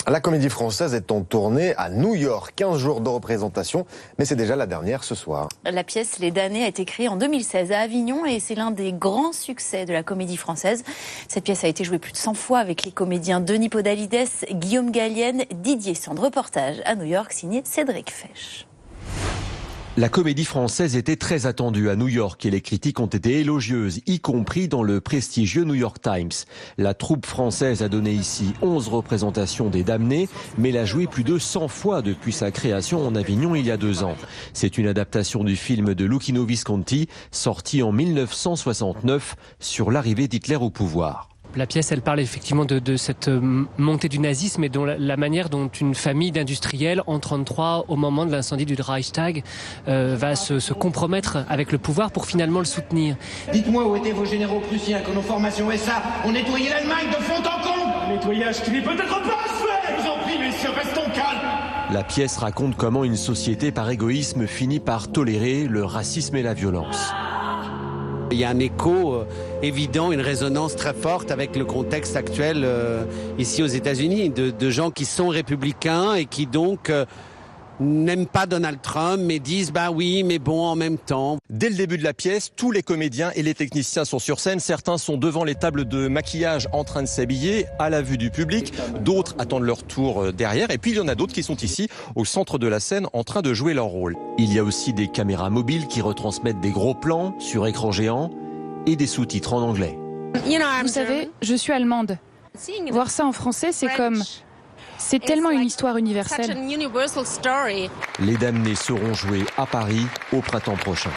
La Comédie Française est en tournée à New York. 15 jours de représentation, mais c'est déjà la dernière ce soir. La pièce Les Damnés a été créée en 2016 à Avignon et c'est l'un des grands succès de la Comédie Française. Cette pièce a été jouée plus de 100 fois avec les comédiens Denis Podalides, Guillaume Gallienne, Didier Sand. Reportage à New York signé Cédric Fesch. La Comédie Française était très attendue à New York et les critiques ont été élogieuses, y compris dans le prestigieux New York Times. La troupe française a donné ici 11 représentations des Damnés, mais l'a joué plus de 100 fois depuis sa création en Avignon il y a 2 ans. C'est une adaptation du film de Luchino Visconti, sorti en 1969 sur l'arrivée d'Hitler au pouvoir. La pièce, elle parle effectivement de cette montée du nazisme et de la manière dont une famille d'industriels, en 1933, au moment de l'incendie du Reichstag, va se compromettre avec le pouvoir pour finalement le soutenir. Dites-moi où étaient vos généraux prussiens quand nos formations SA ont nettoyé l'Allemagne de fond en comble. Un nettoyage qui n'est peut-être pas fait. Je vous en prie, messieurs, restons calmes. La pièce raconte comment une société par égoïsme finit par tolérer le racisme et la violence. Il y a un écho évident, une résonance très forte avec le contexte actuel ici aux États-Unis, de gens qui sont républicains et qui donc n'aiment pas Donald Trump, mais disent bah oui, mais bon, en même temps. Dès le début de la pièce, tous les comédiens et les techniciens sont sur scène. Certains sont devant les tables de maquillage en train de s'habiller à la vue du public. D'autres attendent leur tour derrière. Et puis il y en a d'autres qui sont ici au centre de la scène en train de jouer leur rôle. Il y a aussi des caméras mobiles qui retransmettent des gros plans sur écran géant et des sous-titres en anglais. Vous savez, je suis allemande. Voir ça en français, c'est tellement une histoire universelle. Les Damnés seront joués à Paris au printemps prochain.